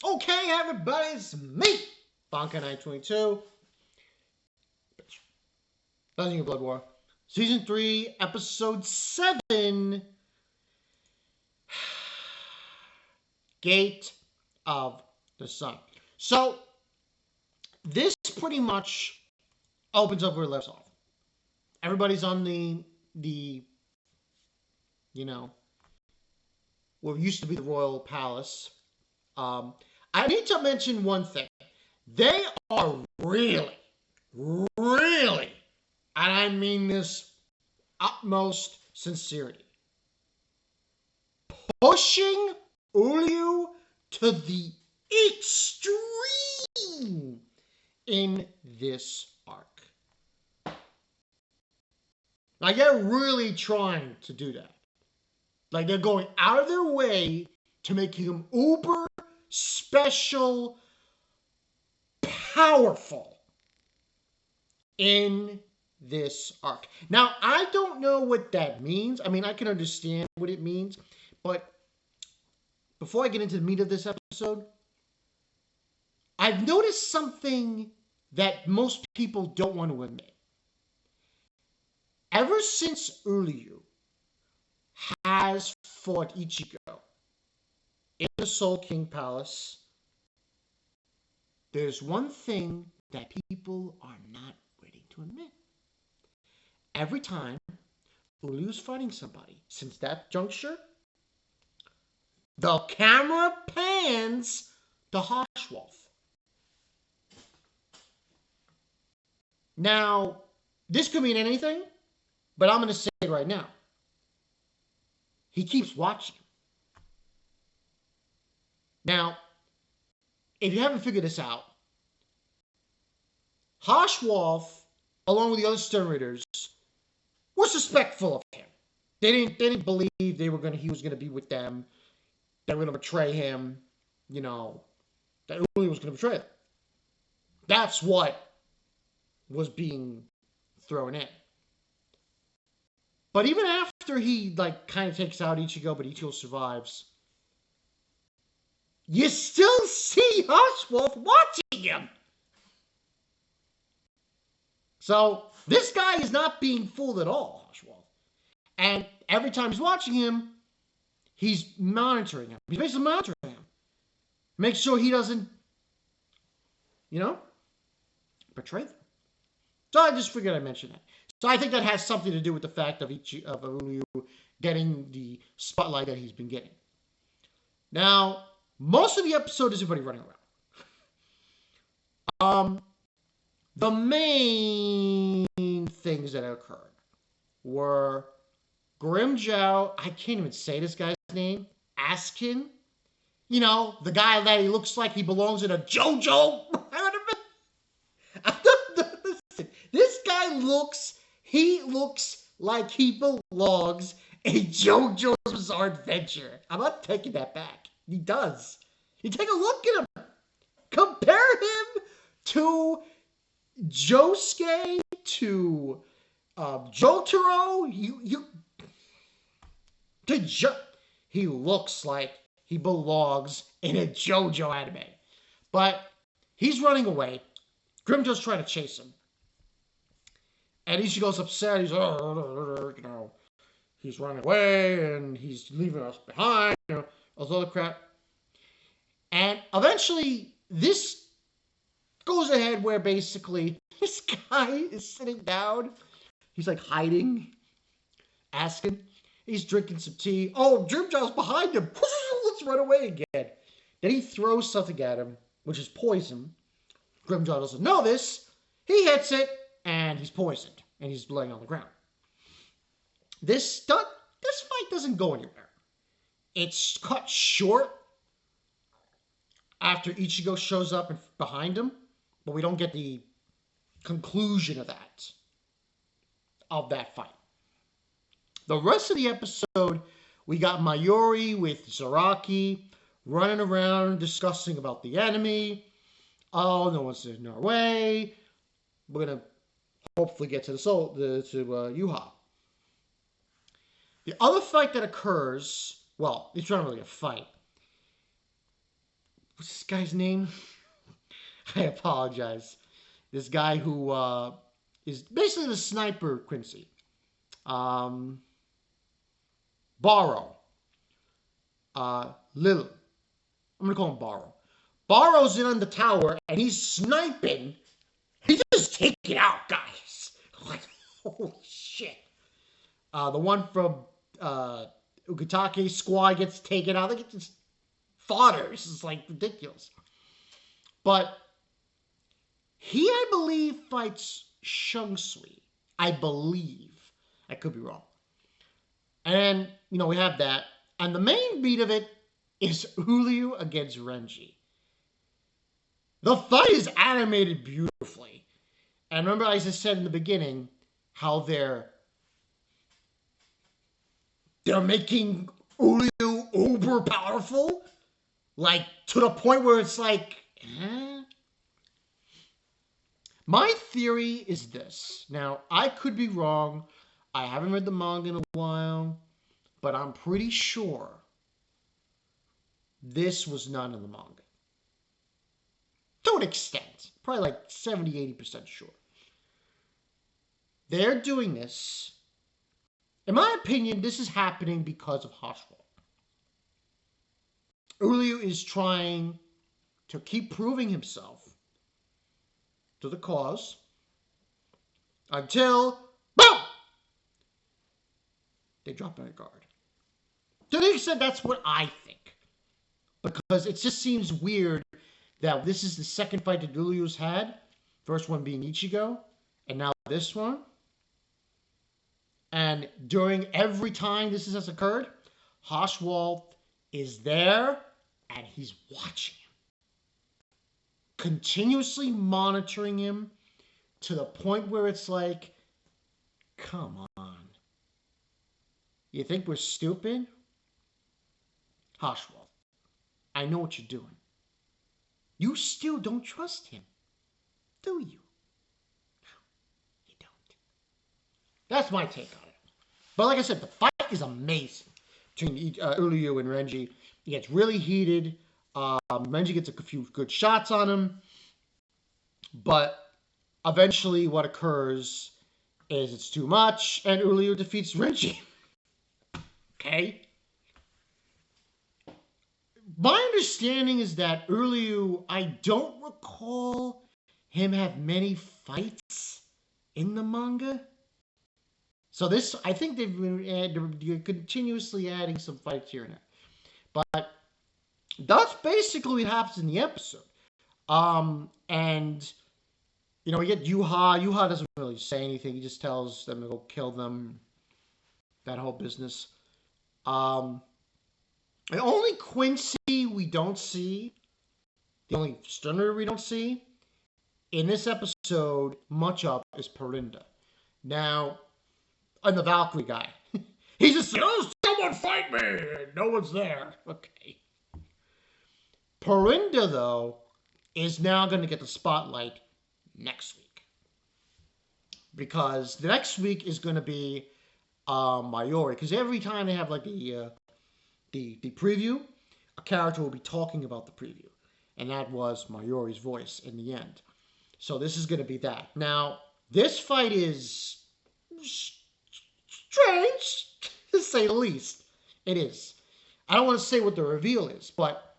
Okay, everybody, it's me, Bonka922. Buzzing Your Blood War. Season 3, Episode 7. Gate of the Sun. So, this pretty much opens up where it left off. Everybody's on the what used to be the Royal Palace. I need to mention one thing. They are really, really, and I mean this utmost sincerity, pushing Uryuu to the extreme in this arc. Like, they're really trying to do that. Like, they're going out of their way to make him uber special, powerful in this arc. Now, I don't know what that means. I mean, I can understand what it means, but before I get into the meat of this episode, I've noticed something that most people don't want to admit. Ever since Uryuu has fought Ichigo in the Soul King Palace, there's one thing that people are not ready to admit. Every time Uryuu's fighting somebody, since that juncture, the camera pans to Haschwalth. Now, this could mean anything, but I'm going to say it right now. He keeps watching. Now, if you haven't figured this out, Haschwalth, along with the other Sternritters, were suspectful of him. They didn't believe he was gonna be with them. They were gonna betray him. That Uryuu was gonna betray them. That's what was being thrown in. But even after he kind of takes out Ichigo, but Ichigo survives, you still see Haschwalth watching him. So this guy is not being fooled at all, Haschwalth. And every time he's watching him, he's monitoring him. He's basically monitoring him. Make sure he doesn't, betray them. So I just figured I'd mention that. So I think that has something to do with the fact of Uryuu getting the spotlight that he's been getting. Now, most of the episode is everybody running around. The main things that occurred were Grimmjow, I can't even say this guy's name, Askin. The guy that he looks like he belongs in a JoJo. Listen, this guy looks like he belongs in JoJo's Bizarre Adventure. I'm not taking that back. He does. You take a look at him. Compare him to Josuke, to Jotaro. He looks like he belongs in a JoJo anime. But he's running away. Grimmjow's trying to chase him. And Ichigo's upset. He's running away and he's leaving us behind. All this other crap. And eventually, this goes ahead where basically this guy is sitting down. He's hiding, asking. He's drinking some tea. Oh, Grimmjow's behind him. Let's run away again. Then he throws something at him, which is poison. Grimmjow doesn't know this. He hits it, and he's poisoned, and he's laying on the ground. This fight doesn't go anywhere. It's cut short after Ichigo shows up behind him, but we don't get the conclusion of that fight. The rest of the episode, we got Mayuri with Zaraki running around discussing about the enemy. Oh, no one's in our way. We're gonna hopefully get to Yuha. The other fight that occurs, well, it's not really a fight. what's this guy's name? I apologize. This guy who is basically the sniper Quincy. Borrow. Lil. I'm going to call him Borrow. Borrow's in on the tower, and he's sniping. He's just taking out guys. Like, holy shit. The one from Ukitake's squad gets taken out. They get just fodder. This is like ridiculous. But he, I believe, fights Shungsui. I believe. I could be wrong. And, we have that. And the main beat of it is Uryuu against Renji. The fight is animated beautifully. And remember, as I said in the beginning, how they're making Uryuu uber powerful. Like, to the point where it's like, My theory is this. Now, I could be wrong. I haven't read the manga in a while. But I'm pretty sure this was not in the manga. To an extent. Probably like 70, 80% sure. They're doing this. In my opinion, this is happening because of Hoshwall. Uryuu is trying to keep proving himself to the cause until, boom! They drop their guard. To the extent, that's what I think. Because it just seems weird that this is the second fight that Uryuu's had. First one being Ichigo. And now this one. And during every time this has occurred, Hoshwald is there and he's watching him. Continuously monitoring him to the point where it's like, come on. You think we're stupid? Hoshwald, I know what you're doing. You still don't trust him, do you? No, you don't. That's my take on it. But like I said, the fight is amazing between Uryuu and Renji. It gets really heated. Renji gets a few good shots on him. But eventually what occurs is it's too much, and Uryuu defeats Renji. Okay? My understanding is that Uryuu, I don't recall him have many fights in the manga. So this, I think they've been continuously adding some fights here and there. But that's basically what happens in the episode. And, we get Yuha. Yuha doesn't really say anything. He just tells them to go kill them. That whole business. The only Quincy we don't see, the only Sternritter we don't see, in this episode, much of, is Perinda. Now, and the Valkyrie guy. He's just like, oh, someone fight me! No one's there. Okay. Perinda, though, is now going to get the spotlight next week. Because the next week is going to be Mayuri. Because every time they have like the preview, a character will be talking about the preview. And that was Mayuri's voice in the end. So this is going to be that. Now, this fight is strange, to say the least. It is. I don't want to say what the reveal is, but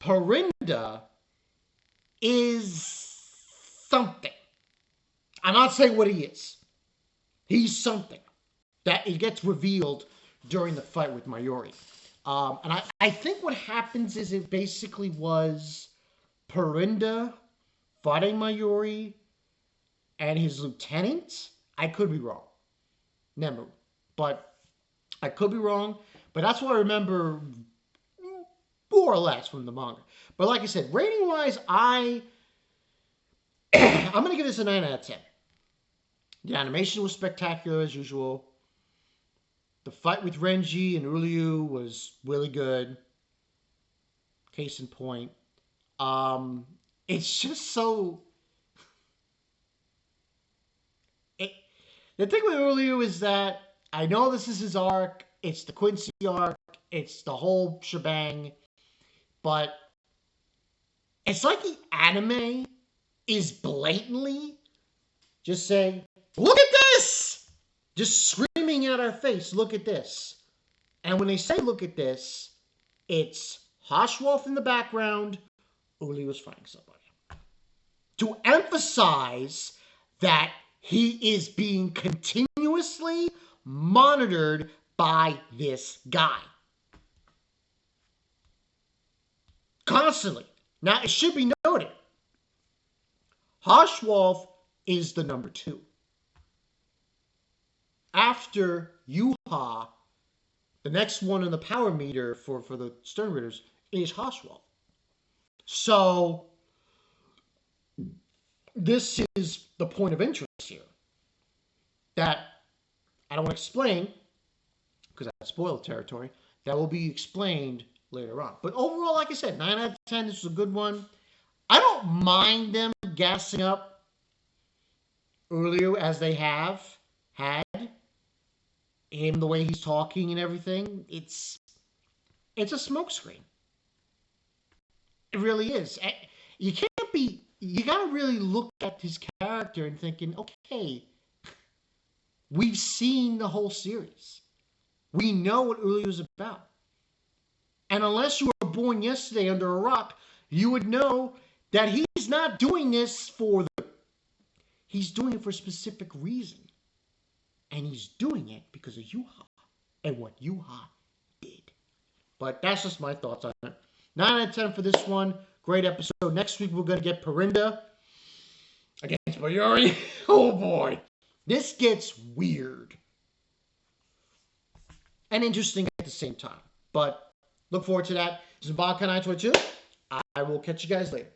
Perinda is something. I'm not saying what he is. He's something. That it gets revealed during the fight with Mayuri. And I think what happens is it basically was Perinda fighting Mayuri and his lieutenant. I could be wrong. Never. But I could be wrong. But that's what I remember more or less from the manga. But like I said, rating-wise, I'm going to give this a 9 out of 10. The animation was spectacular as usual. The fight with Renji and Uryuu was really good. Case in point. It's just so... The thing with Uryuu is that I know this is his arc. It's the Quincy arc. It's the whole shebang. But It's like the anime is blatantly just saying, look at this! Just screaming at our face, look at this. And when they say look at this, it's Haschwolf in the background, Uryuu was fighting somebody. To emphasize that he is being continuously monitored by this guy. Constantly. Now, it should be noted, Haschwolf is the number 2. After Yuha, the next one in the power meter for the Sternritters is Haschwolf. So, this is the point of interest here. That I don't want to explain, because that's spoiled territory, that will be explained later on. But overall, like I said, 9 out of 10, this was a good one. I don't mind them gassing up Uryuu as they had him, the way he's talking and everything. It's a smokescreen. It really is. You can't be. You gotta really look at his character and thinking, okay, we've seen the whole series. We know what Uryuu is about. And unless you were born yesterday under a rock, you would know that he's not doing this he's doing it for a specific reason. And he's doing it because of Yuha and what Yuha did. But that's just my thoughts on it. 9 out of 10 for this one. Great episode. Next week we're going to get Perinda against Mayuri. Oh boy. This gets weird. And interesting at the same time. But look forward to that. This is Bob 922. I will catch you guys later.